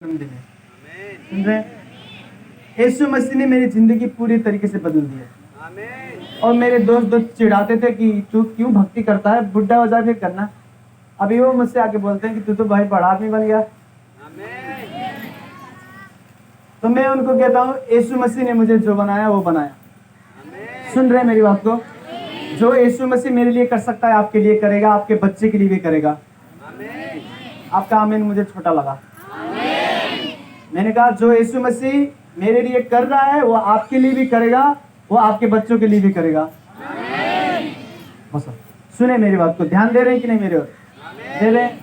जन्मदिन है। सुन रहे हैं? यीशु मसीह ने मेरी जिंदगी पूरी तरीके से बदल दी है। और मेरे दोस्त चिढ़ाते थे कि तू क्यों भक्ति करता है, बुढ़ा हो जा फिर करना। अभी वो मुझसे आके बोलते हैं कि तू तो भाई बड़ा आदमी बन गया। तो मैं उनको कहता हूँ यीशु मसीह ने मुझे जो बनाया वो बनाया। सुन रहे हैं मेरी बात को? जो यीशु मसीह मेरे लिए कर सकता है आपके लिए करेगा, आपके बच्चे के लिए भी करेगा। आपका आमीन मुझे छोटा लगा। मैंने कहा जो यीशु मसीह मेरे लिए कर रहा है वो आपके लिए भी करेगा, वो आपके बच्चों के लिए भी करेगा। बस सुने मेरी बात को, ध्यान दे रहे हैं कि नहीं मेरे ओर? दे रहे हैं।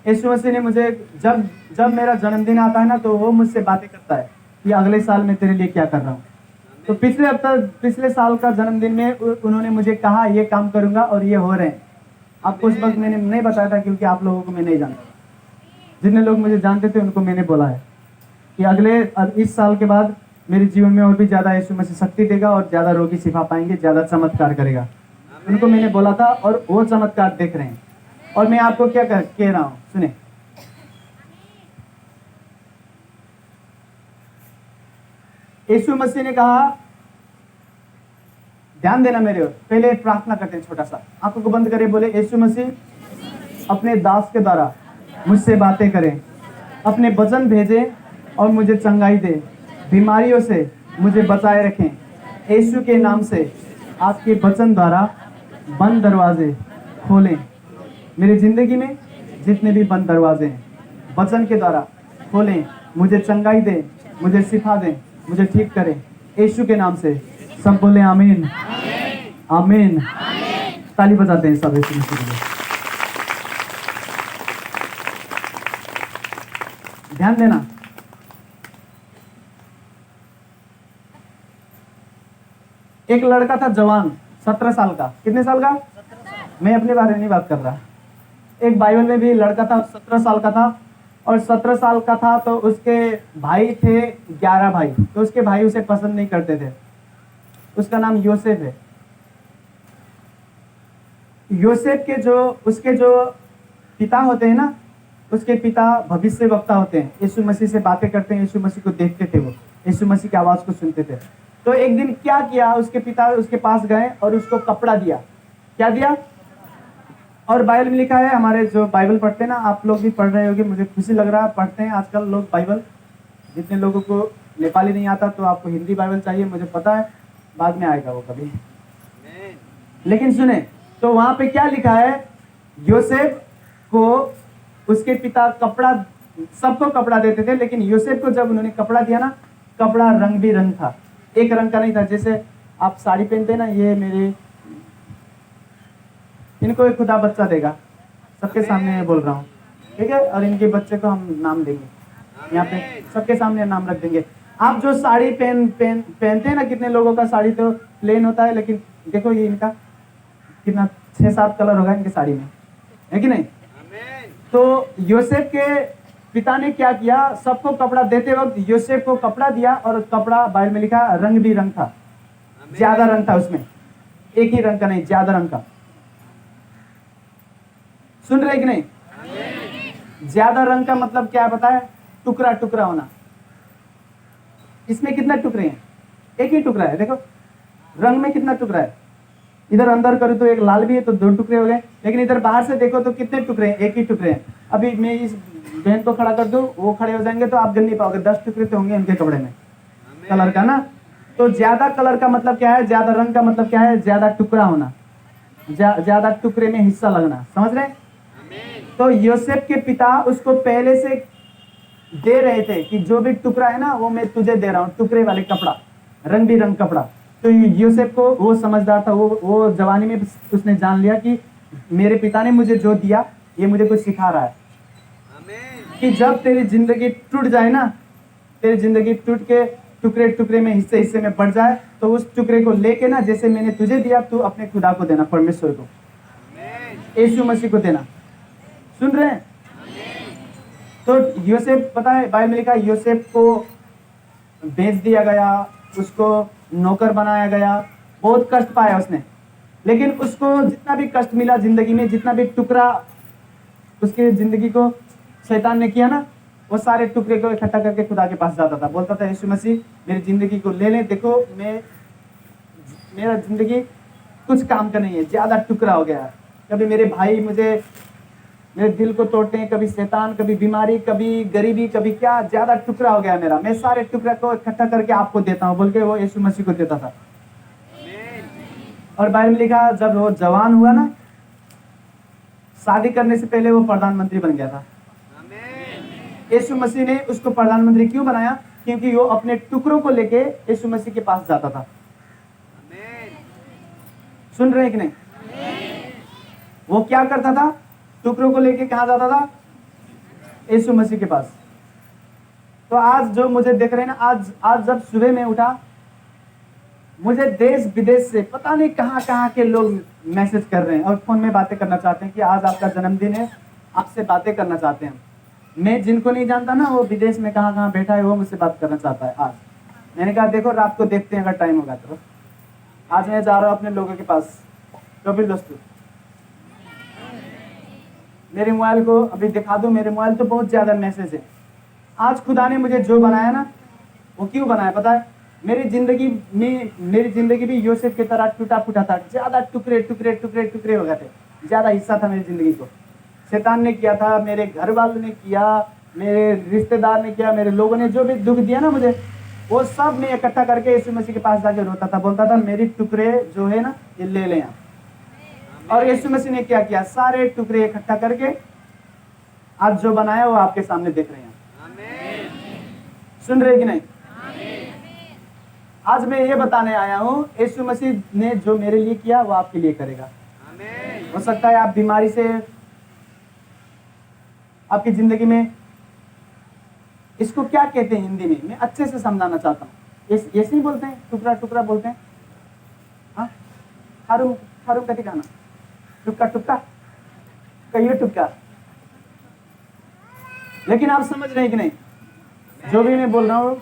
यीशु मसीह ने मुझे जब मेरा जन्मदिन आता है ना तो वो मुझसे बातें करता है कि अगले साल मैं तेरे लिए क्या कर रहा हूँ। तो पिछले साल का जन्मदिन में उन्होंने मुझे कहा ये काम करूंगा और ये हो रहे हैं। आपको उस वक्त मैंने नहीं बताया था क्योंकि आप लोगों को मैं नहीं जानता। जितने लोग मुझे जानते थे उनको मैंने बोला है कि इस साल के बाद मेरे जीवन में और भी ज्यादा यीशु मसीह शक्ति देगा और ज्यादा रोगी शिफा पाएंगे, ज्यादा चमत्कार करेगा। उनको मैंने बोला था और वो चमत्कार देख रहे हैं। और मैं आपको क्या कह रहा हूं, सुने। यीशु मसीह ने कहा, ध्यान देना मेरे ओर, पहले प्रार्थना करते हैं छोटा सा, आंखों को बंद करें, बोले यीशु मसीह अपने दास के द्वारा मुझसे बातें करें, अपने वचन भेजे और मुझे चंगाई दे, बीमारियों से मुझे बचाए रखें। यीशु के नाम से आपके वचन द्वारा बंद दरवाजे खोलें। मेरी जिंदगी में जितने भी बंद दरवाजे हैं वचन के द्वारा खोलें, मुझे चंगाई दे, मुझे शिफा दें, मुझे ठीक करें यीशु के नाम से। सब बोले आमीन, आमीन। ताली बजाते हैं सब यीशु मसीह के लिए। ध्यान देना, एक लड़का था जवान, 17 साल का। कितने साल का? मैं अपने बारे में नहीं बात कर रहा। एक बाइबल में भी लड़का था, 17 साल का था। और 17 साल का था तो उसके भाई थे 11 भाई। तो उसके भाई उसे पसंद नहीं करते थे। उसका नाम योसेफ है। योसेफ के उसके जो पिता होते हैं ना, उसके पिता भविष्यवक्ता होते हैं, यीशु मसीह से बातें करते हैं, यीशु मसीह को देखते थे, वो यीशु मसीह की आवाज को सुनते थे। तो एक दिन क्या किया, उसके पिता उसके पास गए और उसको कपड़ा दिया। क्या दिया? और बाइबल में लिखा है, हमारे जो बाइबल पढ़ते हैं ना, आप लोग भी पढ़ रहे होंगे, मुझे खुशी लग रहा है, पढ़ते हैं आजकल लोग बाइबल। जितने लोगों को नेपाली नहीं आता तो आपको हिंदी बाइबल चाहिए, मुझे पता है, बाद में आएगा वो कभी। लेकिन सुने, तो वहां पे क्या लिखा है, योसेफ को उसके पिता कपड़ा, सबको कपड़ा देते थे, लेकिन योसेफ को जब उन्होंने कपड़ा दिया ना, कपड़ा रंग भी रंग था, एक रंग का नहीं था। जैसे आप साड़ी पहनते ना, ये मेरे, इनको एक खुदा बच्चा देगा, सबके सामने बोल रहा हूँ, ठीक है? और इनके बच्चे को हम नाम देंगे, यहाँ पे सबके सामने नाम रख देंगे। आप जो साड़ी पहनते हैं ना, कितने लोगों का साड़ी तो प्लेन होता है, लेकिन देखो ये इनका कितना 6-7 कलर होगा इनके साड़ी में, है कि नहीं? तो योसेफ के पिता ने क्या किया, सबको कपड़ा देते वक्त योसेफ को कपड़ा दिया, और कपड़ा बाइबल में लिखा रंग भी रंग था, ज्यादा रंग था उसमें, एक ही रंग का नहीं, ज्यादा रंग का। सुन रहे कि नहीं? ज्यादा रंग का मतलब क्या है पता है? टुकड़ा टुकड़ा होना। इसमें कितना टुकड़े हैं? एक ही टुकड़ा है। देखो रंग में कितना टुकड़ा है, इधर अंदर करूँ तो एक लाल भी है तो 2 टुकड़े हो गए, लेकिन इधर बाहर से देखो तो कितने टुकड़े हैं? एक ही टुकड़े हैं। अभी मैं इस बहन को खड़ा कर दूं, वो खड़े हो जाएंगे तो आप गिन नहीं पाओगे, 10 टुकड़े तो होंगे उनके कपड़े में कलर का ना। तो ज्यादा कलर का मतलब क्या है, ज्यादा रंग का मतलब क्या है? ज्यादा टुकड़ा होना, ज्यादा टुकड़े में हिस्सा लगना। समझ रहे? तो योसेफ के पिता उसको पहले से दे रहे थे कि जो भी टुकड़ा है ना वो मैं तुझे दे रहा हूँ, टुकड़े वाले कपड़ा, रंग भी रंग कपड़ा। तो योसेफ को, वो समझदार था, वो जवानी में उसने जान लिया कि मेरे पिता ने मुझे जो दिया ये मुझे कुछ सिखा रहा है। कि जब तेरी जिंदगी टूट जाए ना, तेरी जिंदगी टूट के टुकड़े टुकड़े में, हिस्से हिस्से में बढ़ जाए, तो उस टुकड़े को लेके ना, जैसे मैंने तुझे दिया, तू अपने खुदा को देना, परमेश्वर को, यीशु मसीह को देना। सुन रहे हैं? तो योसेफ, पता है बाइबल में लिखा है, योसेफ को बेच दिया गया, उसको नौकर बनाया गया, बहुत कष्ट पाया उसने। लेकिन उसको जितना भी कष्ट मिला जिंदगी में, जितना भी टुकड़ा उसके जिंदगी को शैतान ने किया ना, वो सारे टुकड़े को इकट्ठा करके खुदा के पास जाता था, बोलता था यीशु मसीह मेरी जिंदगी को ले लें, देखो मेरा जिंदगी कुछ काम का नहीं है, ज्यादा टुकड़ा हो गया है। कभी मेरे भाई मुझे मेरे दिल को तोड़ते हैं, कभी शैतान, कभी बीमारी, कभी गरीबी, कभी क्या, ज्यादा टुकड़ा हो गया मेरा, मैं सारे टुकड़ा को इकट्ठा करके आपको देता हूँ बोल के वो यीशु मसीह को देता था। और बाइबल में लिखा जब वो जवान हुआ ना, शादी करने से पहले वो प्रधानमंत्री बन गया था। यीशु मसीह ने उसको प्रधानमंत्री क्यों बनाया? क्योंकि वो अपने टुकड़ों को लेके यीशु मसीह के पास जाता था। सुन रहे हैं कि नहीं? वो क्या करता था? टुकड़ों को लेके कहाँ जाता था? यीशु मसीह के पास। तो आज जो मुझे देख रहे हैं ना, आज जब सुबह में उठा, मुझे देश विदेश से पता नहीं कहाँ के लोग मैसेज कर रहे हैं और फोन में बातें करना चाहते हैं कि आज आपका जन्मदिन है, आपसे बातें करना चाहते हैं। मैं जिनको नहीं जानता ना, वो विदेश में कहाँ बैठा है, वो मुझसे बात करना चाहता है आज। मैंने कहा देखो रात को देखते हैं अगर टाइम होगा तो। आज मैं जा रहा हूँ अपने लोगों के पास। कपिल दोस्तों, मेरे मोबाइल को अभी दिखा दूं, मेरे मोबाइल तो बहुत ज्यादा मैसेज है। आज खुदा ने मुझे जो बनाया ना, वो क्यों बनाया पता है? मेरी जिंदगी भी यूसुफ की तरह टूटा फूटा था, ज्यादा टुकड़े हो गए थे, ज्यादा हिस्सा था मेरी जिंदगी को। शैतान ने किया था, मेरे घर वालों ने किया, मेरे रिश्तेदार ने किया, मेरे लोगों ने जो भी दुख दिया ना मुझे, वो सब मैं इकट्ठा करके यीशु मसीह के पास जाके रोता था, बोलता था मेरी टुकड़े जो है ना ये ले लें आप। और यीशु मसीह ने क्या किया? सारे टुकड़े इकट्ठा करके आज जो बनाया वो आपके सामने देख रहे हैं। सुन रहे कि नहीं? आज मैं ये बताने आया हूँ, यीशु मसीह ने जो मेरे लिए किया वो आपके लिए करेगा। हो सकता है आप बीमारी से, आपकी जिंदगी में, इसको क्या कहते हैं हिंदी में, मैं अच्छे से समझाना चाहता हूँ। ऐसे ही बोलते हैं, टुकड़ा बोलते हैं। हाँ, हारू का ठिकाना, टुक्का कहिए टुक्का। लेकिन आप समझ रहे हैं कि नहीं जो भी मैं बोल रहा हूँ?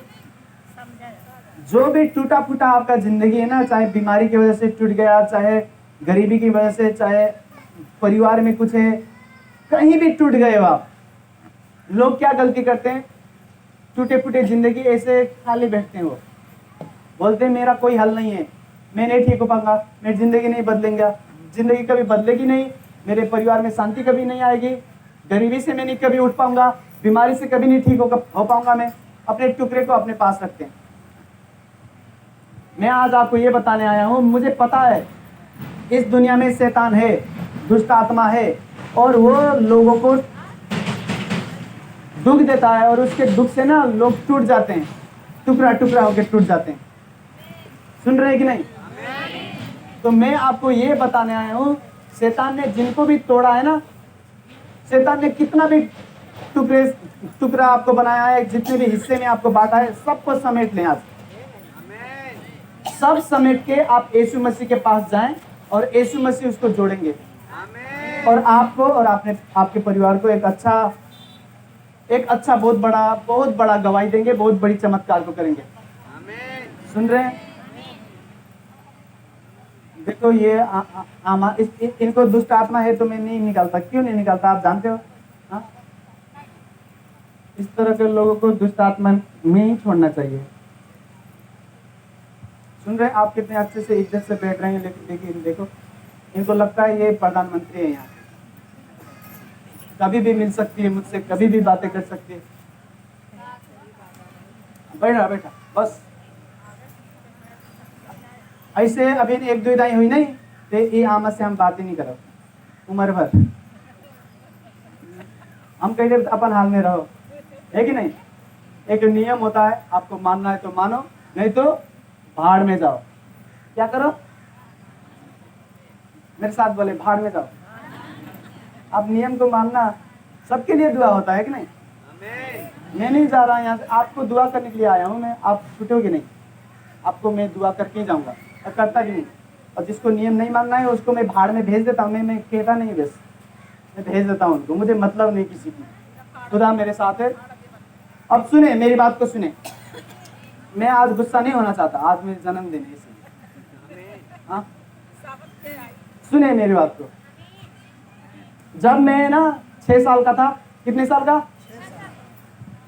जो भी टूटा फूटा आपका जिंदगी है ना, चाहे बीमारी की वजह से टूट गया, चाहे गरीबी की वजह से, चाहे परिवार में कुछ है, कहीं भी टूट गए हो आप। लोग क्या गलती करते हैं? टूटे फूटे जिंदगी ऐसे खाली बैठते हैं, वो बोलते हैं मेरा कोई हल नहीं है, मैं नहीं ठीक हो पाऊंगा, मेरी जिंदगी नहीं बदलेंगे, जिंदगी कभी बदलेगी नहीं, मेरे परिवार में शांति कभी नहीं आएगी, गरीबी से मैं नहीं कभी उठ पाऊंगा, बीमारी से कभी नहीं ठीक हो पाऊंगा। मैं अपने टुकड़े को अपने पास रखते हैं। मैं आज आपको ये बताने आया हूँ, मुझे पता है इस दुनिया में शैतान है, दुष्ट आत्मा है, और वो लोगों को दुख देता है, और उसके दुख से ना लोग टूट जाते हैं, टुकड़ा होकर टूट जाते हैं। सुन रहे हैं कि नहीं? तो मैं आपको ये बताने आया हूँ, शैतान ने जिनको भी तोड़ा है ना, शैतान ने कितना भी टुकड़ा आपको बनाया है, जितने भी हिस्से में आपको बांटा है, सबको समेट लें। आज सब समेट के आप यीशु मसीह के पास जाएं और यीशु मसीह उसको जोड़ेंगे, और आपको और आपके परिवार को एक अच्छा बहुत बड़ा गवाही देंगे, बहुत बड़ी चमत्कार को करेंगे। सुन रहे हैं? देखो ये इनको दुष्ट आत्मा है तो मैं नहीं निकालता। क्यों नहीं निकालता आप जानते हो? हाँ, इस तरह के लोगों को दुष्ट आत्मा में ही छोड़ना चाहिए। सुन रहे हैं? आप कितने अच्छे से इज्जत से बैठ रहे हैं, लेकिन देखो इनको लगता है ये प्रधानमंत्री है, यहाँ कभी भी मिल सकती है मुझसे, कभी भी बातें कर सकती है। बैठा बस ऐसे। अभी एक दो दाई हुई नहीं तो ये आमद से हम बात ही नहीं करो उम्र भर, हम कहीं अपन हाल में रहो, है कि नहीं? एक नियम होता है, आपको मानना है तो मानो, नहीं तो भाड़ में जाओ। क्या करो? मेरे साथ बोले भाड़ में जाओ। आप नियम को मानना, सबके लिए दुआ होता है कि नहीं? मैं नहीं जा रहा यहाँ से, आपको दुआ करने के लिए आया हूँ मैं, आप छूटोगे नहीं, आपको मैं दुआ करके जाऊंगा, और करता भी नहीं। और जिसको नियम नहीं मानना है उसको मैं भाड़ में भेज देता हूँ। मैं कहता नहीं, बस मैं भेज देता हूँ उनको, मुझे मतलब नहीं किसी की। खुदा मेरे साथ है। अब सुने मेरी बात को, सुने। मैं आज गुस्सा नहीं होना चाहता, आज मेरे जन्मदिन है इसलिए। हाँ, सुने मेरी बात को। जब मैं ना 6 साल का था, कितने साल का?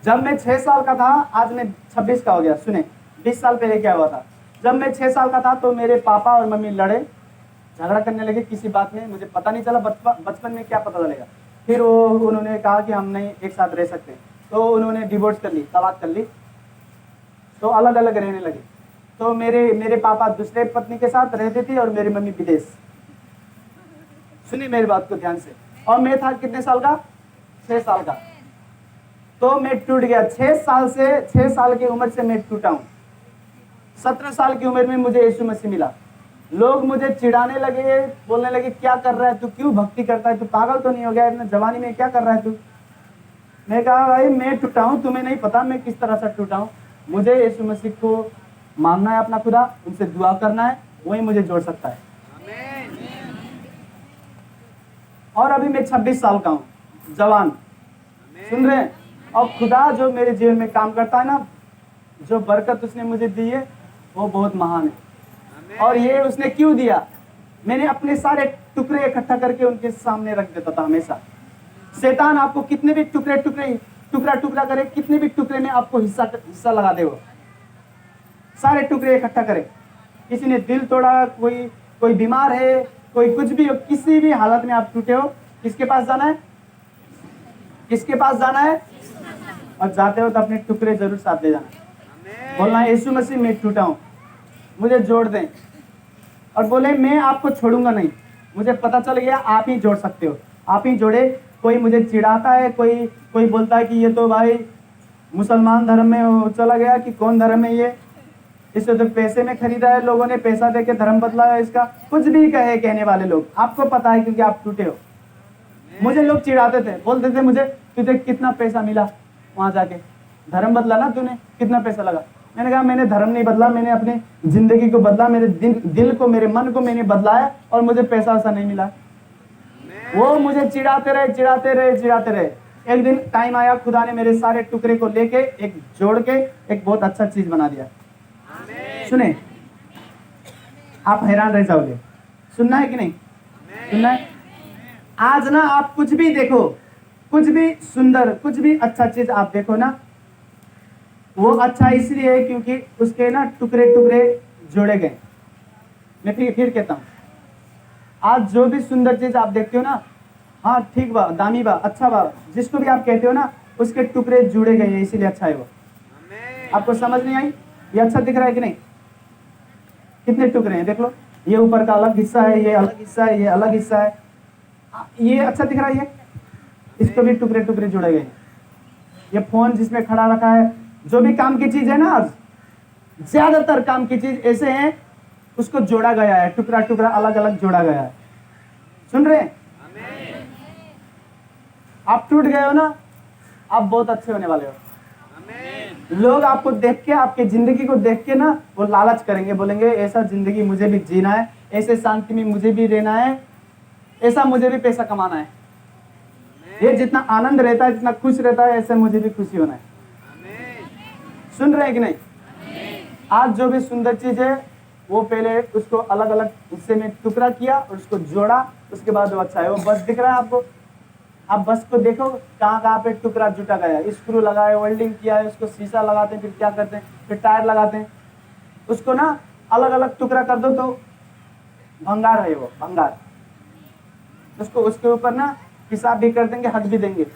जब मैं 6 साल का था, आज मैं 26 का हो गया, सुने 20 साल पहले क्या हुआ था। जब मैं 6 साल का था तो मेरे पापा और मम्मी लड़े, झगड़ा करने लगे किसी बात में, मुझे पता नहीं चला, बचपन में क्या पता चलेगा। फिर उन्होंने कहा कि हम नहीं एक साथ रह सकते, तो उन्होंने डिवोर्स कर ली, तलाक कर ली, तो अलग अलग रहने लगे। तो मेरे पापा दूसरे पत्नी के साथ रहते थे और मेरी मम्मी विदेश। सुनिए मेरी बात को ध्यान से। और मैं था कितने साल का? 6 साल का। तो मैं टूट गया। 6 साल की उम्र से मैं टूटा हूं। 17 साल की उम्र में मुझे यीशु मसीह मिला। लोग मुझे चिढ़ाने लगे, बोलने लगे क्या कर रहा है तू, क्यों भक्ति करता है, तू पागल तो नहीं हो गया इतने जवानी में, क्या कर रहा है तू। मैं कहा भाई मैं टूटा हूं, तुम्हें नहीं पता मैं किस तरह से टूटा हूं। मुझे यीशु मसीह को मानना है अपना खुदा, उनसे दुआ करना है, वही मुझे जोड़ सकता है। और अभी मैं 26 साल का हूं, जवान, सुन रहे हैं। और खुदा जो मेरे जीवन में काम करता है ना, जो बरकत उसने मुझे दी है वो बहुत महान है। और ये उसने क्यों दिया? मैंने अपने सारे टुकड़े इकट्ठा करके उनके सामने रख देता था हमेशा। शैतान आपको कितने भी टुकड़ा टुकड़ा करे, कितने भी टुकड़े में आपको हिस्सा लगा दे, वो सारे टुकड़े इकट्ठा करे। किसी ने दिल तोड़ा, कोई बीमार है, कोई कुछ भी हो, किसी भी हालत में आप टूटे हो, किसके पास जाना है? किसके पास जाना है? और जाते हो तो अपने टुकड़े जरूर साथ ले जाना। बोलना है यीशु मसीह मैं टूटा हूं, मुझे जोड़ दें। और बोले मैं आपको छोड़ूंगा नहीं, मुझे पता चल गया आप ही जोड़ सकते हो, आप ही जोड़े। कोई मुझे चिढ़ाता है, कोई बोलता है कि ये तो भाई मुसलमान धर्म में चला गया, कि कौन धर्म है ये, इसे तो पैसे में खरीदा है लोगों ने, पैसा देके धर्म बदला है इसका, कुछ भी कहे कहने वाले लोग। आपको पता है क्योंकि आप टूटे हो। मुझे लोग चिढ़ाते थे, बोलते थे मुझे तुझे कितना पैसा मिला वहां जाके, धर्म बदला ना तूने, कितना पैसा लगा। मैंने कहा मैंने धर्म नहीं बदला, मैंने अपनी जिंदगी को बदला, मेरे दिल को, मेरे मन को मैंने बदला है, और मुझे पैसा वैसा नहीं मिला। वो मुझे चिढ़ाते रहे। एक दिन टाइम आया, खुदा ने मेरे सारे टुकड़े को लेके एक जोड़ के एक बहुत अच्छा चीज बना दिया। सुने, आप हैरान रह जाओगे। सुनना है कि नहीं? सुनना है। आज ना आप कुछ भी देखो, कुछ भी सुंदर, कुछ भी अच्छा चीज आप देखो ना, वो अच्छा इसलिए है क्योंकि उसके ना टुकड़े जोड़े गए। मैं फिर कहता हूं, आज जो भी सुंदर चीज आप देखते हो ना, हाँ ठीक बा, दामी बा, अच्छा बा, जिसको भी आप कहते हो ना, उसके टुकड़े जुड़े गए हैं, इसीलिए अच्छा है वो। आपको समझ नहीं आई? ये अच्छा दिख रहा है कि नहीं? कितने टुकड़े हैं देख लो, ये ऊपर का अलग हिस्सा है, ये अलग हिस्सा है, ये अलग हिस्सा है, ये अच्छा दिख रहा है। ये इसको भी टुकड़े जुड़े गए हैं। ये फोन जिसमें खड़ा रखा है, जो भी काम की चीज है ना, आज ज्यादातर काम की चीज ऐसे हैं, उसको जोड़ा गया है, टुकड़ा अलग अलग जोड़ा गया है। सुन रहे हैं? आप टूट गए हो ना, आप बहुत अच्छे होने वाले हो। लोग आपको देख के, आपके जिंदगी को देख के ना, वो लालच करेंगे, बोलेंगे ऐसा जिंदगी मुझे भी जीना है, ऐसे शांति में मुझे भी रहना है, ऐसा मुझे भी पैसा कमाना है, ये जितना आनंद रहता है, जितना खुश रहता है, ऐसे मुझे भी खुशी होना है। सुन रहे हैं कि नहीं? आज जो भी सुंदर चीज है, वो पहले उसको अलग अलग हिस्से में टुकड़ा किया और उसको जोड़ा, उसके बाद वो अच्छा है। वो बस दिख रहा है आपको, आप बस को देखो कहाँ पे टुकड़ा जुटा गया है, स्क्रू लगाए, वेल्डिंग किया है, उसको शीशा लगाते हैं, फिर क्या करते हैं, फिर टायर लगाते हैं, उसको ना अलग अलग टुकड़ा कर दो तो भंगार है, वो भंगार। उसको उसके ऊपर ना हिसाब भी कर देंगे, हक भी देंगे,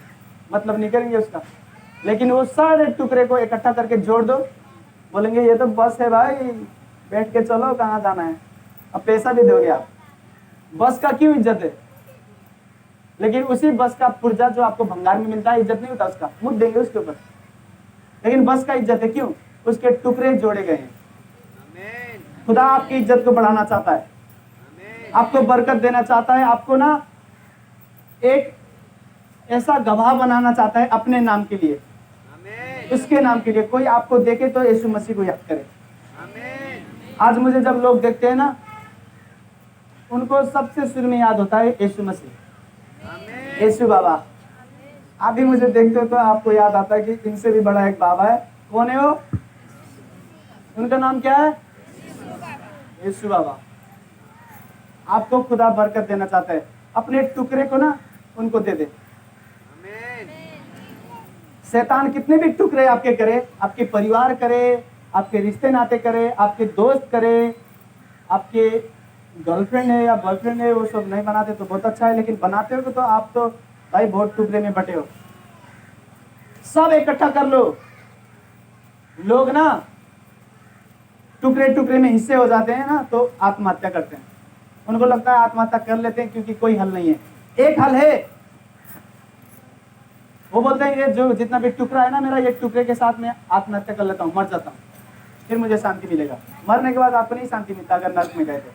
मतलब नहीं करेंगे उसका। लेकिन वो सारे टुकड़े को इकट्ठा करके जोड़ दो, बोलेंगे ये तो बस है भाई, बैठ के चलो कहाँ जाना है, अब पैसा भी दोगे आप। बस का क्यों इज्जत है? लेकिन उसी बस का पुर्जा जो आपको भंगार में मिलता है, इज्जत नहीं होता उसका, मुझ देंगे उसके ऊपर। लेकिन बस का इज्जत है, क्यों? उसके टुकड़े जोड़े गए हैं। खुदा आपकी इज्जत को बढ़ाना चाहता है, आपको बरकत देना चाहता है, आपको ना एक ऐसा गवाह बनाना चाहता है अपने नाम के लिए, उसके नाम के लिए। कोई आपको देखे तो यीशु मसीह को याद करे। आज मुझे जब लोग देखते हैं ना, उनको सबसे शुरू में याद होता है यीशु मसीह, यीशु बाबा। आप भी मुझे देखते हो तो आपको याद आता है कि इनसे भी बड़ा एक बाबा है। कौन है वो? उनका नाम क्या है? यीशु बाबा। आपको खुदा बरकत देना चाहता है, अपने टुकड़े को ना उनको दे दे। शैतान कितने भी टुकड़े आपके करे, आपके परिवार करे, आपके रिश्ते नाते करे, आपके दोस्त करे, आपके गर्लफ्रेंड है या बॉयफ्रेंड है, वो सब नहीं बनाते तो बहुत अच्छा है, लेकिन बनाते हो तो आप तो भाई बहुत टुकड़े में बटे हो। सब इकट्ठा कर लो। लोग ना टुकड़े टुकड़े में हिस्से हो जाते हैं ना तो आत्महत्या करते हैं। उनको लगता है आत्महत्या कर लेते हैं क्योंकि कोई हल नहीं है। एक हल है, वो बोलते हैं ये जो जितना भी टुकड़ा है ना मेरा, ये टुकड़े के साथ मैं आत्महत्या कर लेता हूँ, मर जाता हूँ, फिर मुझे शांति मिलेगा। मरने के बाद आपको नहीं शांति मिलता अगर नर्क में गए तो।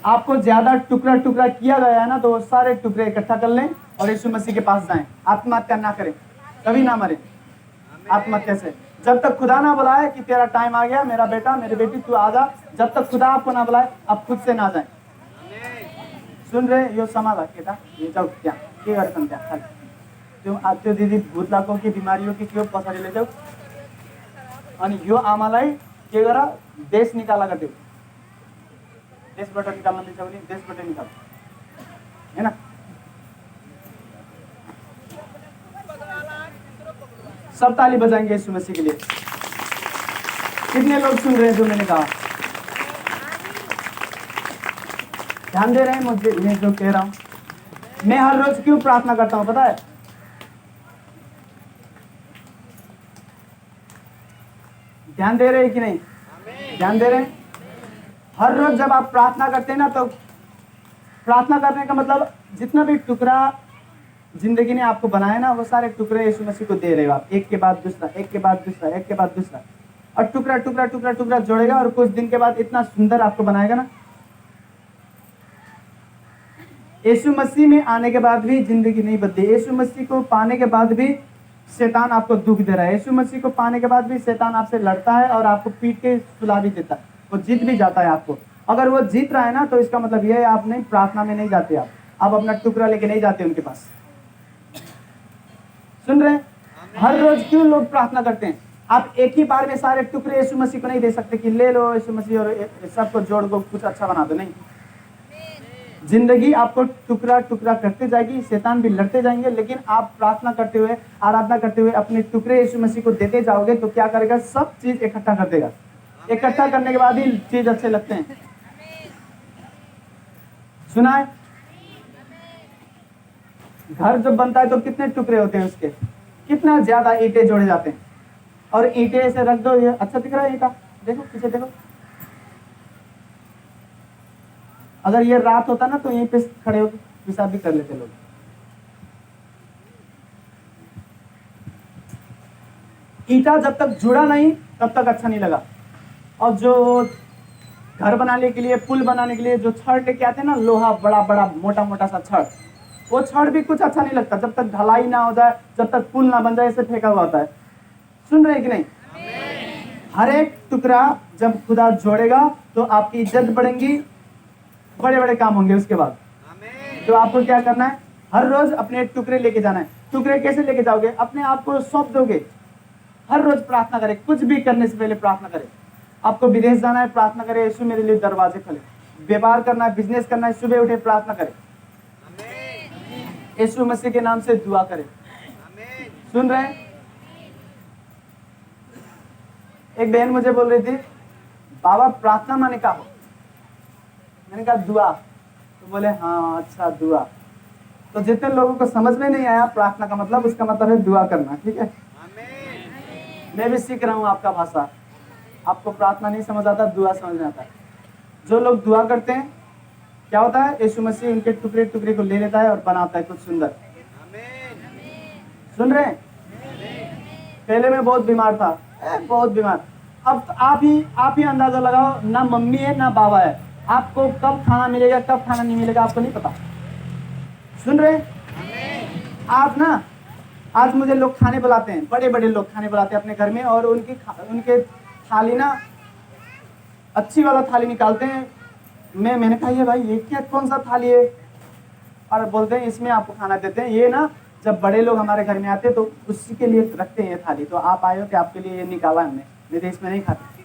आपको ज्यादा टुकड़ा टुकड़ा किया गया है ना, तो वो सारे टुकड़े इकट्ठा कर लें और यीशु मसीह के पास जाएं। आत्महत्या ना करें, कभी ना मरे आत्महत्या से। जब तक खुदा ना बुलाए कि तेरा टाइम आ गया मेरा बेटा मेरी बेटी तू आ जा, जब तक खुदा आपको ना बुलाए आप खुद से ना जाए। सुन रहे यो समाला केटा ये जाऊ क्या के गर्छन् त्यहाँ खाली त्यो दिदी भूत लागोकी बिमारीयों की क्यों पछाडि लैजाऊ अनि यो आमालाई के गर देश निकाला गरिदेऊ। देशबाट निकाल्न दिन्छ भने देशबाट निकाल, हैन। सब ताली बजाएंगे यीशु मसीह के लिए। कितने लोग सुन रहे हैं जो मैंने कहा? ध्यान दे रहे हैं मुझे मैं जो कह रहा हूं? मैं हर रोज क्यों प्रार्थना करता हूं पता है? ध्यान दे रहे हैं कि नहीं? ध्यान दे रहे हैं? हर रोज जब आप प्रार्थना करते हैं ना, तो प्रार्थना करने का मतलब जितना भी टुकड़ा जिंदगी ने आपको बनाया ना, वो सारे टुकड़े यीशु मसीह को दे रहे हो आप, एक के बाद दूसरा, एक के बाद दूसरा, एक के बाद दूसरा, और टुकड़ा टुकड़ा टुकड़ा टुकड़ा जोड़ेगा और कुछ दिन के बाद इतना सुंदर आपको बनाएगा ना। यीशु मसीह में आने के बाद भी जिंदगी नहीं बदली। यीशु मसीह को पाने के बाद भी शैतान आपको दुख दे रहा है। यीशु मसीह को पाने के बाद भी शैतान आपसे लड़ता है और आपको पीट के सुला भी देता है, वो जीत भी जाता है आपको। अगर वो जीत रहा है ना, तो इसका मतलब ये है आप नहीं प्रार्थना में नहीं जाते, आप अपना टुकड़ा लेके नहीं जाते उनके पास। सुन रहे हैं? हर रोज क्यों लोग प्रार्थना करते हैं? आप एक ही बार में सारे टुकड़े यीशु मसीह को नहीं दे सकते कि ले लो यीशु मसीह और सबको जोड़ को कुछ अच्छा बना दो, नहीं। जिंदगी आपको टुकड़ा टुकड़ा करते जाएगी, शैतान भी लड़ते जाएंगे, लेकिन आप प्रार्थना करते हुए, आराधना करते हुए अपने टुकड़े यीशु मसीह को देते जाओगे तो क्या करेगा? सब चीज इकट्ठा कर देगा। इकट्ठा करने के बाद ही चीज अच्छे लगते हैं। सुना है? घर जब बनता है तो कितने टुकड़े होते हैं उसके, कितना ज्यादा ईंटें जोड़े जाते हैं, और ईंटें ऐसे रख दो, ये अच्छा दिख रहा है ईंटा, देखो पीछे देखो। अगर ये रात होता ना तो यहीं पे खड़े होकर पेशाब भी कर लेते लोग। ईंटा जब तक जुड़ा नहीं तब तक अच्छा नहीं लगा। और जो घर बनाने के लिए, पुल बनाने के लिए जो छड़ लेके आते हैं ना, लोहा बड़ा बड़ा मोटा मोटा सा छड़, वो छड़ भी कुछ अच्छा नहीं लगता जब तक ढलाई ना हो जाए, जब तक पुल ना बन जाए, ऐसे फेंका हुआ होता है। सुन रहे कि नहीं? हर एक टुकड़ा जब खुदा जोड़ेगा तो आपकी इज्जत बढ़ेगी, बड़े बड़े काम होंगे उसके बाद। तो आपको क्या करना है? हर रोज अपने टुकड़े लेके जाना है। टुकड़े कैसे लेके जाओगे? अपने आप को सौंप दोगे। हर रोज प्रार्थना करें, कुछ भी करने से पहले प्रार्थना करें। आपको विदेश जाना है, प्रार्थना करें यीशु मेरे लिए दरवाजे खोले। व्यापार करना है, बिजनेस करना है, सुबह उठे प्रार्थना करें, यीशु मसीह के नाम से दुआ करें। सुन रहे हैं? एक बहन मुझे बोल रही थी, बाबा प्रार्थना माने क्या हो? मैंने कहा दुआ। तो बोले हाँ अच्छा दुआ। तो जितने लोगों को समझ में नहीं आया प्रार्थना का मतलब, उसका मतलब है दुआ करना। ठीक है, मैं भी सीख रहा हूँ आपका भाषा। आपको प्रार्थना नहीं समझ आता, दुआ समझ में आता है। जो लोग दुआ करते हैं क्या होता है? यीशु मसीह उनके टुकड़े टुकड़े को ले लेता है और बनाता है कुछ सुंदर। सुन रहे हैं? पहले मैं बहुत बीमार था, बहुत बीमार। अब तो आप ही अंदाजा लगाओ, ना मम्मी है ना बाबा है, आपको कब खाना मिलेगा कब खाना नहीं मिलेगा आपको नहीं पता। सुन रहे हैं? आज मुझे लोग खाने बुलाते हैं, बड़े बड़े लोग खाने बुलाते हैं अपने घर में, और उनके थाली ना अच्छी वाला थाली निकालते हैं। मैंने कहा ये भाई ये क्या कौन सा थाली है? और बोलते हैं इसमें आपको खाना देते हैं। ये ना जब बड़े लोग हमारे घर में आते हैं तो उसी के लिए रखते हैं ये थाली। तो आप आए हो कि आपके लिए ये निकाला हमने, नहीं तो इसमें नहीं खाते।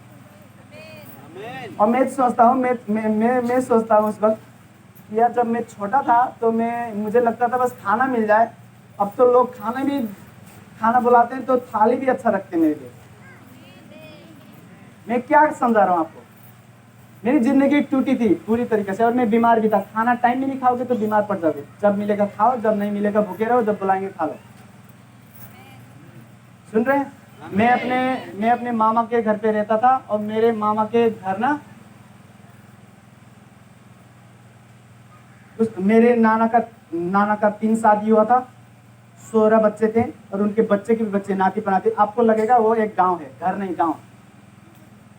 और मैं सोचता हूँ मैं सोचता हूँ उस वक्त यार, जब मैं छोटा था तो मुझे लगता था बस खाना मिल जाए अब तो लोग खाना बुलाते हैं तो थाली भी अच्छा रखते हैं मेरे लिए। मैं क्या समझा रहा हूँ आपको, मेरी जिंदगी टूटी थी पूरी तरीके से और मैं बीमार भी था। खाना टाइम में नहीं खाओगे तो बीमार पड़ जाओगे। जब मिलेगा खाओ, जब नहीं मिलेगा भूखे रहो, जब बुलाएंगे खा लो। सुन रहे हैं? मैं अपने मामा के घर पे रहता था और मेरे मामा के घर ना मेरे नाना का 3 शादी हुआ था, 16 बच्चे थे और उनके बच्चे के भी बच्चे, नाती पनाती। आपको लगेगा वो एक गांव है, घर नहीं गांव।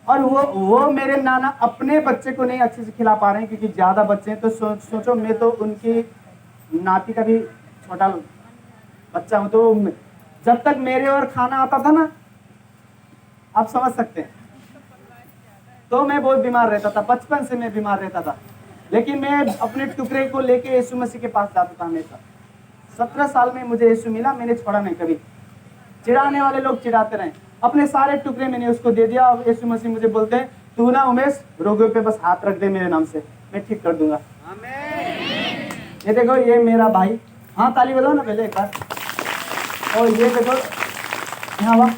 और वो मेरे नाना अपने बच्चे को नहीं अच्छे से खिला पा रहे हैं क्योंकि ज्यादा बच्चे हैं। तो सोचो मैं तो उनकी नाती का भी छोटा बच्चा हूं। तो जब तक मेरे और खाना आता था ना, आप समझ सकते हैं, तो मैं बहुत बीमार रहता था। बचपन से मैं बीमार रहता था, लेकिन मैं अपने टुकड़े को लेके यीशु मसीह के पास जाता था हमेशा। 17 साल में मुझे यीशु मिला, मैंने छोड़ा नहीं कभी। चिढ़ाने वाले लोग चिढ़ाते रहे, अपने सारे टुकड़े मैंने उसको दे दिया। और यीशु मसीह मुझे बोलते हैं, तू ना उमेश रोगियों पे बस हाथ रख दे मेरे नाम से, मैं ठीक कर दूंगा। ये देखो, ये मेरा भाई। हाँ, ताली बजाओ ना पहले एक बार। और ये देखो, यहाँ वाह,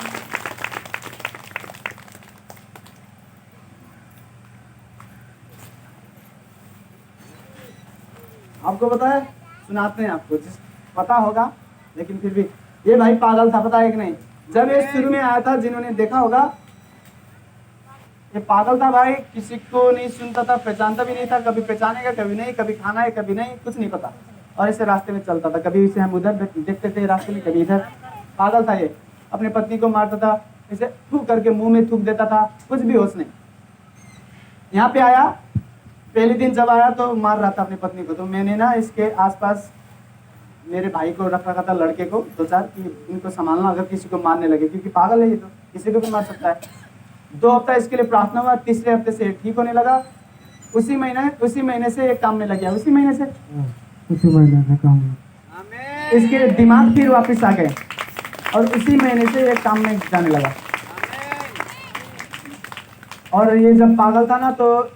आपको पता है, सुनाते हैं आपको, जिस पता होगा लेकिन फिर भी। ये भाई पागल था, पता है कि नहीं? जब ये शुरू में आया था, जिन्होंने देखा होगा, ये पागल था भाई, किसी को नहीं सुनता था, पहचानता भी नहीं था। कभी पहचानेगा, कभी नहीं, कभी खाना है, कभी नहीं, कुछ नहीं पता। और ऐसे रास्ते में चलता था, कभी इसे हम उधर देखते थे रास्ते में, कभी इधर। पागल था ये, अपने पत्नी को मारता था, इसे थूक करके मुंह में थूक देता था, कुछ भी होश नहीं। यहाँ पे आया, पहले दिन जब आया तो मार रहा था अपनी पत्नी को। तो मैंने ना इसके आसपास मेरे भाई को रख रखा था, लड़के को 2-4, कि इनको संभालना अगर किसी को मारने लगे, क्योंकि पागल है ये, तो किसी को भी मार सकता है। 2 हफ्ता इसके लिए प्रार्थना हुआ, तीसरे हफ्ते से ठीक होने लगा। उसी महीने से एक काम में लग गया। उसी महीने से काम में इसके दिमाग फिर वापस आ गए और उसी महीने से एक काम में जाने लगा। और ये जब पागल था ना, तो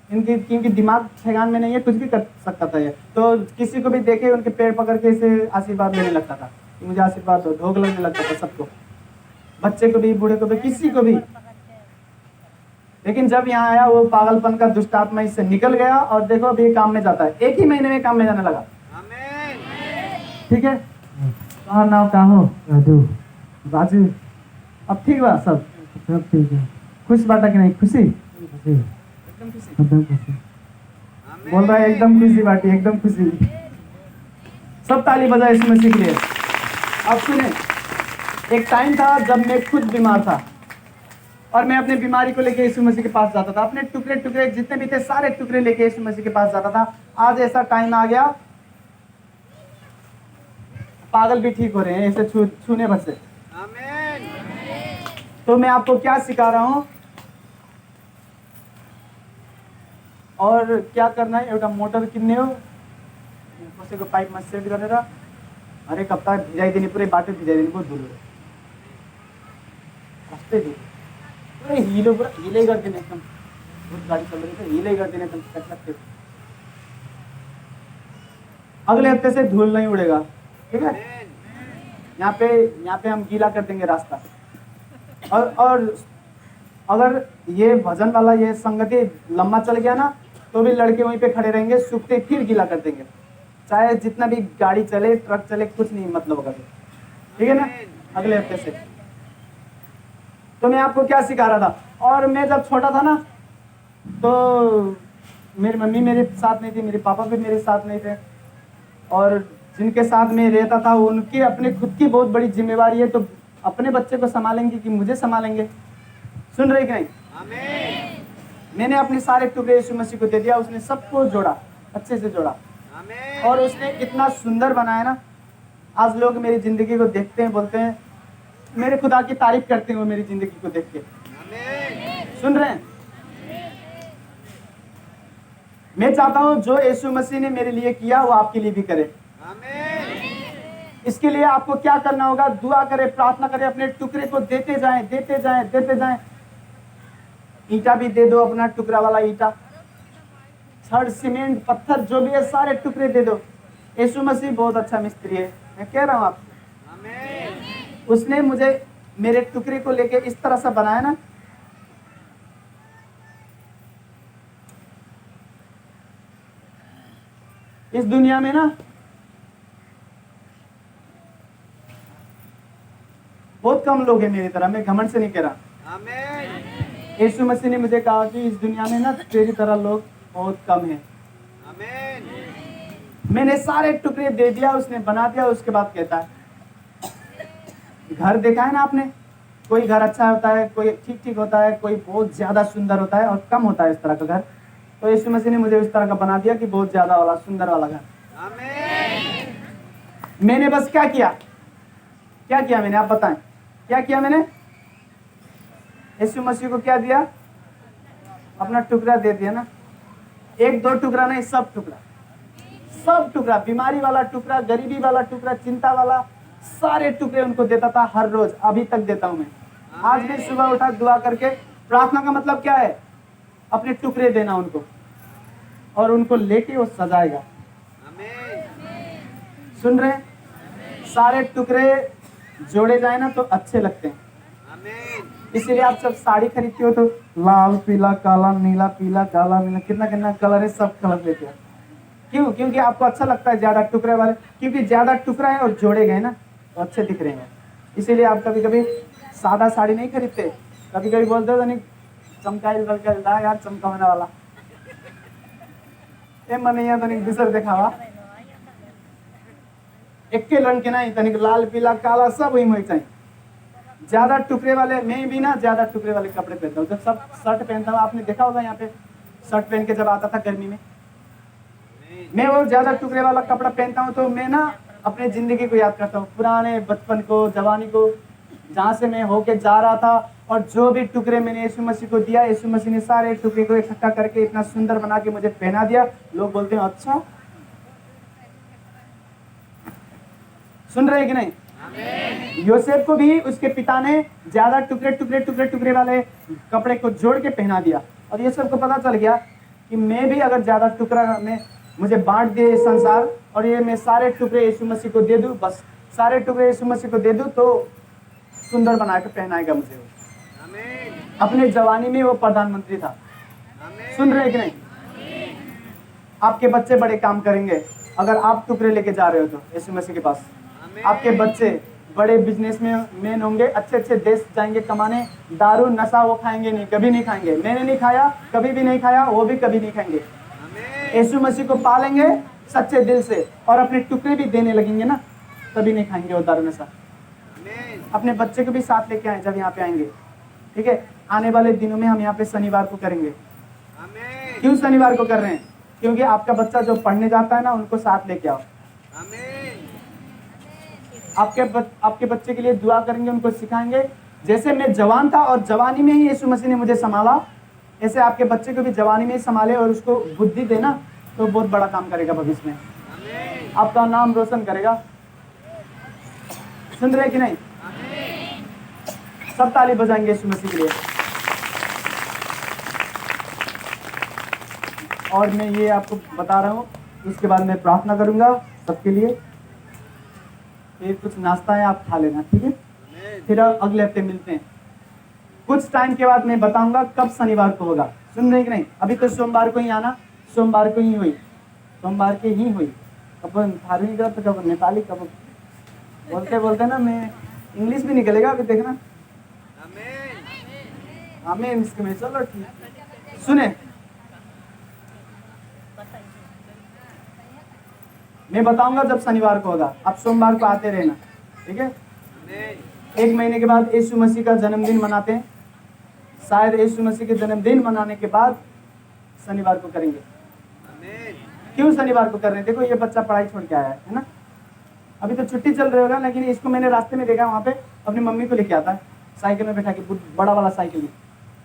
क्योंकि दिमाग ठेगान में नहीं है, कुछ भी कर सकता था ये। तो किसी को भी देखे उनके पैर पकड़ के इसे आशीर्वाद लेने लगता था कि मुझे आशीर्वाद दो, ढोक लगने लगता था सबको, बच्चे को भी, बूढ़े को भी, किसी को भी। लेकिन जब यहाँ आया, वो पागलपन का दुष्ट आत्मा इससे निकल गया और देखो अभी काम में जाता है। एक ही महीने में काम में जाने लगा। ठीक है, तुम्हारा नाम क्या हो? राजू। अब ठीक बा सब ठीक है। खुश बाटा कि नहीं? खुशी, एकदम खुशी। बोल रहा है एकदम खुशी बाटी, एकदम खुशी। सब ताली बजाए यीशु मसीह के लिए। अब सुने, एक टाइम था जब मैं खुद बीमार था और मैं अपने बीमारी को लेके यीशु मसीह के पास जाता था। अपने टुकड़े जितने भी थे सारे टुकड़े लेके यीशु मसीह के पास जाता था। आज ऐसा टाइम आ गया, पागल भी ठीक हो रहे हैं ऐसे छूने भर से। तो मैं आपको क्या सिखा रहा हूं और क्या करना है। एउटा मोटर किन्ने हो, कसैको पाइपमा सेट गरेर हरेक हप्ता भिजाइदिने, पुरै बाटो भिजाइदिने, बहुत धुलो कस्तै धुलो, पुरै हिलो, पुरा हिलै गरिदिने, एकदम बहुत गाडी चल्दैछ, हिलै गरिदिने एकदम टकटक। अगले हफ्ते से धूल नहीं उड़ेगा, ठीक है? यहाँ पे हम गीला कर देंगे रास्ता। और अगर ये भजन वाला ये संगति लंबा चल गया ना, तो भी लड़के वहीं पे खड़े रहेंगे, सूखते फिर गीला कर देंगे। चाहे जितना भी गाड़ी चले, ट्रक चले, कुछ नहीं मतलब होगा, ठीक है ना? अगले हफ्ते से। तो मैं आपको क्या सिखा रहा था, और मैं जब छोटा था ना, तो मेरी मम्मी मेरे साथ नहीं थी, मेरे पापा भी मेरे साथ नहीं थे, और जिनके साथ मैं रहता था उनकी अपने खुद की बहुत बड़ी जिम्मेवारी है। तो अपने बच्चे को संभालेंगे कि मुझे संभालेंगे? सुन रहे कि नहीं? आमीन। मैंने अपने सारे टुकड़े यीशु मसीह को दे दिया, उसने सबको जोड़ा, अच्छे से जोड़ा, और उसने इतना सुंदर बनाया ना। आज लोग मेरी जिंदगी को देखते हैं, बोलते हैं, मेरे खुदा की तारीफ करते हैं वो मेरी जिंदगी को देख के। सुन रहे हैं? मैं चाहता हूं जो यीशु मसीह ने मेरे लिए किया वो आपके लिए भी करे। इसके लिए आपको क्या करना होगा? दुआ करें, प्रार्थना करें, अपने टुकड़े को देते जाएं, देते जाएं, देते जाएं। ईंटा भी दे दो, अपना टुकड़ा वाला ईंटा, छड़, सीमेंट, पत्थर, जो भी है सारे टुकड़े दे दो। यीशु मसीह बहुत अच्छा मिस्त्री है, मैं कह रहा हूँ आपको। उसने मुझे मेरे टुकड़े को लेके इस तरह से बनाया ना, इस दुनिया में ना बहुत कम लोग हैं मेरी तरह, मैं घमंड से नहीं कह रहा। यीशु मसीह ने मुझे कहा कि इस दुनिया में ना तेरी तरह लोग बहुत कम हैं। मैंने सारे टुकड़े दे दिया, उसने बना दिया। उसके बाद कहता है, घर देखा है ना आपने, कोई घर अच्छा होता है, कोई ठीक ठीक होता है, कोई बहुत ज्यादा सुंदर होता है और कम होता है इस तरह का घर। तो यीशु मसीह ने मुझे इस तरह का बना दिया कि बहुत ज्यादा वाला सुंदर वाला घर। मैंने बस क्या किया मैंने, आप बताएं क्या किया मैंने? यीशु मसीह को क्या दिया? अपना टुकड़ा दे दिया ना। एक दो टुकड़ा नहीं, सब टुकड़ा, बीमारी वाला टुकड़ा, गरीबी वाला टुकड़ा, चिंता वाला, सारे टुकड़े उनको देता था हर रोज। अभी तक देता हूं मैं। आज भी सुबह उठा दुआ करके, प्रार्थना का मतलब क्या है? अपने टुकड़े देना उनको, और उनको लेके वो सजाएगा। सुन रहे हैं? सारे टुकड़े जोड़े जाए ना तो अच्छे लगते हैं। इसीलिए आप सब साड़ी खरीदते हो तो लाल पीला काला नीला, पीला काला नीला, कितना कितना कलर है, सब कलर लेते हो। क्यों? क्योंकि आपको अच्छा लगता है ज्यादा टुकड़े वाले, क्योंकि ज्यादा टुकड़ा है और जोड़े गए ना तो अच्छे दिख रहे हैं। इसीलिए आप कभी कभी सादा साड़ी नहीं खरीदते, कभी कभी बोलते हो नहीं चमकाई यार, चमकाने वाला ए मनैया तो नहीं दूसर दिखावा, एक के रंग के नहीं, तनिक लाल पीला काला सब वही में चाहिए। ज्यादा टुकड़े वाले, मैं भी ना ज्यादा टुकड़े वाले कपड़े पहनता हूँ। जब सब शर्ट पहनता हूँ, आपने देखा होगा यहाँ पे शर्ट पहन के जब आता था गर्मी में, मैं वो ज्यादा टुकड़े वाला कपड़ा पहनता हूँ तो मैं ना अपने जिंदगी को याद करता हूँ, पुराने बचपन को, जवानी को, जहाँ से मैं होके जा रहा था। और जो भी टुकड़े मैंने यीशु मसीह को दिया, यीशु मसीह ने सारे टुकड़े को इकट्ठा करके इतना सुंदर बना के मुझे पहना दिया। लोग बोलते हैं अच्छा, सुन रहे कि नहीं? योसेफ को भी उसके पिता ने ज्यादा टुकड़े वाले कपड़े को जोड़ के पहना दिया। और योसेफ को पता चल गया कि मैं भी अगर ज्यादा टुकड़ा में मुझे बांट दिए संसार, और ये मैं सारे टुकड़े यीशु मसीह को दे दूं, बस सारे टुकड़े यीशु मसीह को दे दूं तो सुंदर बना के पहनाएगा मुझे। अपने जवानी में वो प्रधानमंत्री था। सुन रहे कि नहीं? आपके बच्चे बड़े काम करेंगे अगर आप टुकड़े लेके जा रहे हो तो यीशु मसीह के पास। आपके बच्चे बड़े बिजनेस में मैन होंगे, अच्छे अच्छे देश जाएंगे कमाने। दारू नशा वो खाएंगे नहीं, कभी नहीं खाएंगे। मैंने नहीं खाया, कभी भी नहीं खाया, वो भी कभी नहीं खाएंगे। यीशु मसीह को पालेंगे सच्चे दिल से और अपने टुकड़े भी देने लगेंगे ना, तभी नहीं खाएंगे वो दारू नशा। अपने बच्चे को भी साथ लेके आए जब यहाँ पे आएंगे, ठीक है? आने वाले दिनों में हम यहाँ पे शनिवार को करेंगे। क्यों शनिवार को कर रहे हैं? क्योंकि आपका बच्चा जो पढ़ने जाता है ना, उनको साथ लेके आओ। आपके बच्चे के लिए दुआ करेंगे, उनको सिखाएंगे। जैसे मैं जवान था और जवानी में ही यीशु मसीह ने मुझे संभाला, ऐसे आपके बच्चे को भी जवानी में ही संभाले और उसको बुद्धि देना तो बहुत बड़ा काम करेगा भविष्य में, आपका नाम रोशन करेगा। सुन रहे कि नहीं? सब ताली बजाएंगे यीशु मसीह के लिए। और मैं ये आपको बता रहा हूँ, उसके बाद मैं प्रार्थना करूंगा सबके लिए। फिर कुछ नाश्ता है, आप खा लेना, ठीक है? फिर अगले हफ्ते मिलते हैं। कुछ टाइम के बाद मैं बताऊंगा कब शनिवार को होगा। सुन रहे कि नहीं? अभी तो सोमवार को ही आना, सोमवार को ही हुई, सोमवार के ही हुई। कब थारू का तो कब नेपाली, कब बोलते बोलते ना मैं इंग्लिश भी निकलेगा अभी, देखना। आमीन। इसके में चलो ठीक। सुने, मैं बताऊंगा जब शनिवार को होगा, आप सोमवार को आते रहना, ठीक है? 1 महीने के बाद यीशु मसीह का जन्मदिन मनाते हैं। शायद यीशु मसीह के जन्मदिन मनाने के बाद शनिवार को करेंगे। क्यों शनिवार को कर रहे हैं? देखो ये बच्चा पढ़ाई छोड़ के आया है ना, अभी तो छुट्टी चल रही होगा, लेकिन इसको मैंने रास्ते में देखा, वहाँ पे अपनी मम्मी को लेके आता है साइकिल में बैठा के, बड़ा वाला साइकिल में।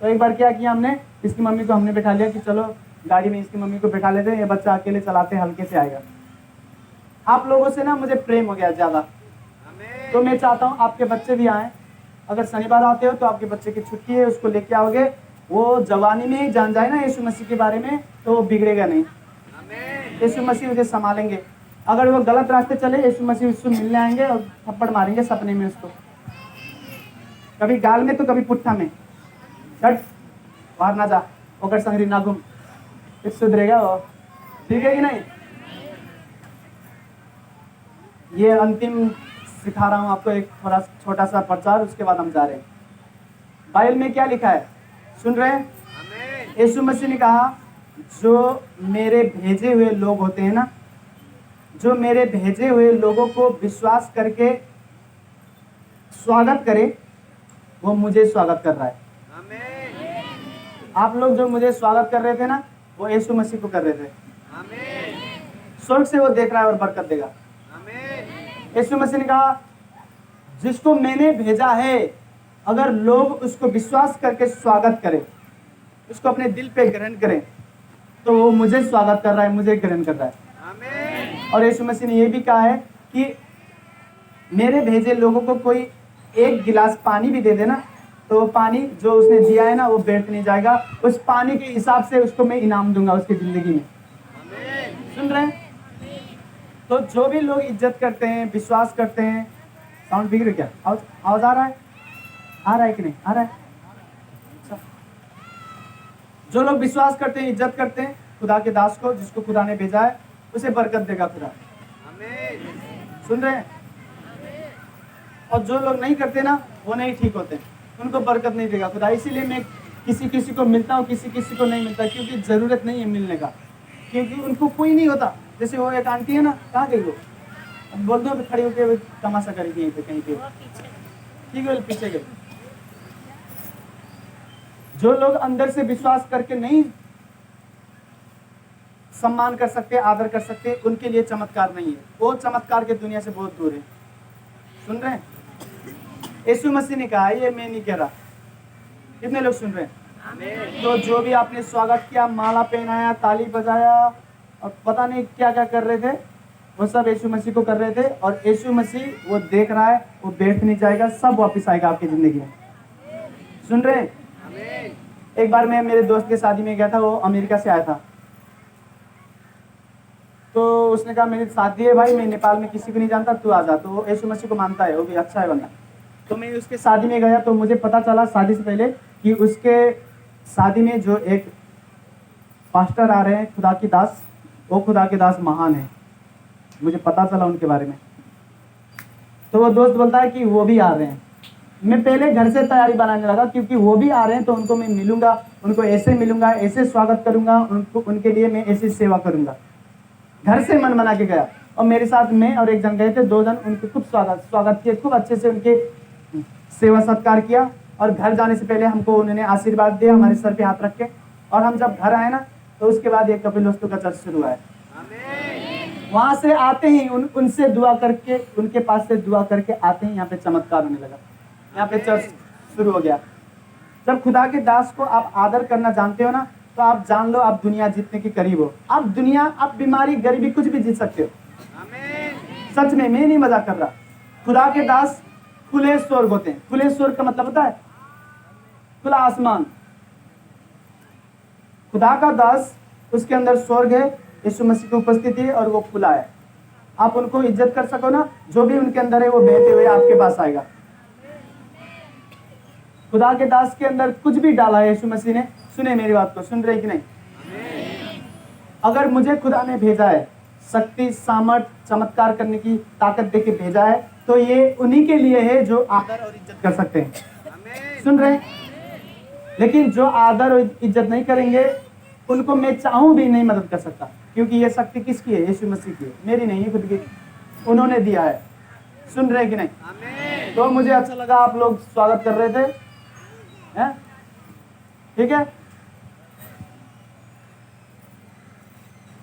तो एक बार क्या किया हमने, इसकी मम्मी को हमने बैठा लिया कि चलो गाड़ी में इसकी मम्मी को बैठा लेते हैं, ये बच्चा अकेले चलाते हल्के से आएगा। आप लोगों से ना मुझे प्रेम हो गया ज़्यादा, तो मैं चाहता हूँ आपके बच्चे भी आएँ। अगर शनिवार आते हो तो आपके बच्चे की छुट्टी है, उसको लेके आओगे, वो जवानी में ही जान जाए ना यीशु मसीह के बारे में, तो वो बिगड़ेगा नहीं। यीशु मसीह उसे संभालेंगे। अगर वो गलत रास्ते चले, यीशु मसीह उससे मिलने आएंगे और थप्पड़ मारेंगे सपने में उसको, कभी गाल में तो कभी पुट्ठा में। हट बाहर ना जा, ओकर संगरी ना घूम, फिर सुधरेगा वो। ठीक है कि नहीं? ये अंतिम सिखा रहा हूं आपको, एक थोड़ा छोटा सा प्रचार, उसके बाद हम जा रहे हैं। बाइबल में क्या लिखा है सुन रहे हैं? यीशु मसीह ने कहा जो मेरे भेजे हुए लोग होते हैं ना, जो मेरे भेजे हुए लोगों को विश्वास करके स्वागत करे, वो मुझे स्वागत कर रहा है। आप लोग जो मुझे स्वागत कर रहे थे ना, वो यीशु मसीह को कर रहे थे। स्वर्ग से वो देख रहा है और बरकत देगा। यीशु मसीह ने कहा जिसको मैंने भेजा है, अगर लोग उसको विश्वास करके स्वागत करें, उसको अपने दिल पे ग्रहण करें, तो वो मुझे स्वागत कर रहा है, मुझे ग्रहण कर रहा है। और यीशु मसीह ने ये भी कहा है कि मेरे भेजे लोगों को कोई एक गिलास पानी भी दे देना, तो वो पानी जो उसने दिया है ना, वो व्यर्थ नहीं जाएगा। उस पानी के हिसाब से उसको मैं इनाम दूंगा उसकी जिंदगी में। सुन रहे हैं? तो जो भी लोग इज्जत करते हैं, विश्वास करते हैं, साउंड बिगड़ क्या? आवाज आ रहा है? आ रहा है कि नहीं आ रहा है? अच्छा। जो लोग विश्वास करते हैं, इज्जत करते हैं खुदा के दास को, जिसको खुदा ने भेजा है, उसे बरकत देगा खुदा। सुन रहे हैं? और जो लोग नहीं करते ना, वो नहीं ठीक होते, उनको बरकत नहीं देगा खुदा। इसीलिए मैं किसी किसी को मिलता हूँ, किसी किसी को नहीं मिलता, क्योंकि जरूरत नहीं है मिलने का, क्योंकि उनको कोई नहीं होता। जैसे वो एक आंटी है ना, कहाँ गई वो? अब बोल दो खड़ी होकर तमाशा करेगी यहीं पे कहीं पे, ठीक है पीछे गए। जो लोग अंदर से विश्वास करके नहीं सम्मान कर सकते, आदर कर सकते, उनके लिए चमत्कार नहीं है। वो चमत्कार के दुनिया से बहुत दूर है। सुन रहे हैं? यीशु मसीह ने कहा, ये मैं नहीं कह रहा। कितने लोग सुन रहे हैं? तो जो भी आपने स्वागत किया, माला पहनाया, ताली बजाया और पता नहीं क्या क्या कर रहे थे, वो सब यीशु मसीह को कर रहे थे। और यीशु मसीह वो देख रहा है, वो बैठ नहीं जाएगा, सब वापस आएगा आपकी जिंदगी में। सुन रहे हैं? एक बार मैं मेरे दोस्त के शादी में गया था, वो अमेरिका से आया था। तो उसने कहा मेरी शादी है भाई, मैं नेपाल में किसी को नहीं जानता, तू आ जा। तो वो यीशु मसीह को मानता है, वो भी अच्छा है बंदा। तो मैं उसके शादी में गया, तो मुझे पता चला शादी से पहले कि उसके शादी में जो एक पास्टर आ रहे हैं, खुदा की दास, वो खुदा के दास महान है। मुझे पता चला उनके बारे में। तो वो दोस्त बोलता है कि वो भी आ रहे हैं। मैं पहले घर से तैयारी बनाने लगा, क्योंकि वो भी आ रहे हैं तो उनको मैं मिलूंगा, उनको ऐसे मिलूंगा, ऐसे स्वागत करूंगा, उनको उनके लिए मैं ऐसी सेवा करूंगा। घर से मन बना के गया, और मेरे साथ मैं और एक जन गए थे, 2 जन। उनके खूब स्वागत किए, खूब अच्छे से उनके सेवा सत्कार किया। और घर जाने से पहले हमको उन्होंने आशीर्वाद दिया, हमारे सर पे हाथ रख के। और हम जब घर आए ना, तो उसके बाद एक कपिलवस्तु का चर्च शुरू हुआ है। वहां से आते ही उनसे दुआ करके, उनके पास से दुआ करके आते ही यहाँ पे चमत्कार होने लगा, यहाँ पे चर्च शुरू हो गया। जब खुदा के दास को आप आदर करना जानते हो ना, तो आप जान लो आप दुनिया जीतने के करीब हो। आप दुनिया, आप बीमारी, गरीबी, कुछ भी जीत सकते हो। सच में, मैं नहीं मजाक कर रहा। खुदा के दास खुले स्वर्ग होते हैं। खुले स्वर्ग का मतलब होता है खुला आसमान। खुदा का दास, उसके अंदर स्वर्ग है, यीशु मसीह की उपस्थिति है, और वो खुला है। आप उनको इज्जत कर सको ना, जो भी उनके अंदर है वो बहते हुए आपके पास आएगा। खुदा के दास के अंदर कुछ भी डाला है यीशु मसीह ने। सुने मेरी बात को, सुन रहे कि नहीं? अगर मुझे खुदा ने भेजा है, शक्ति, सामर्थ, चमत्कार करने की ताकत देके भेजा है, तो ये उन्हीं के लिए है जो आदर और इज्जत कर सकते हैं। सुन रहे? लेकिन जो आदर और इज्जत नहीं करेंगे, उनको मैं चाहूं भी नहीं मदद कर सकता, क्योंकि ये शक्ति किसकी है? यीशु मसीह की है, मेरी नहीं है, खुद की। उन्होंने दिया है। सुन रहे कि नहीं? तो मुझे अच्छा लगा आप लोग स्वागत कर रहे थे, हैं? ठीक है?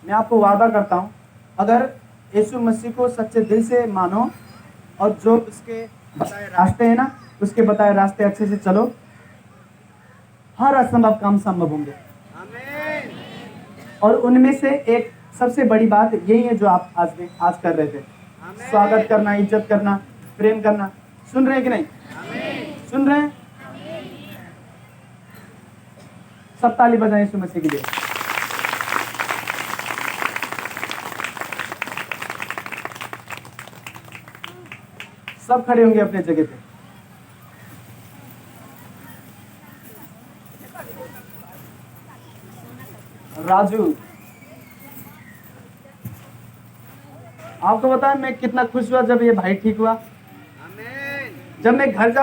मैं आपको वादा करता हूं, अगर यीशु मसीह को सच्चे दिल से मानो और जो उसके बताए रास्ते हैं ना, उसके बताए रास्ते अच्छे से चलो, हर असंभव काम संभव होंगे। और उनमें से एक सबसे बड़ी बात यही है जो आप आज कर रहे थे, स्वागत करना, इज्जत करना, प्रेम करना। सुन रहे हैं कि नहीं? सुन रहे हैं? सब ताली बजाएं यीशु मसीह के लिए। सब खड़े होंगे अपने जगह पे। राजू, आपको पता है मैं कितना खुश हुआ जब ये भाई ठीक हुआ। जब मैं घर जा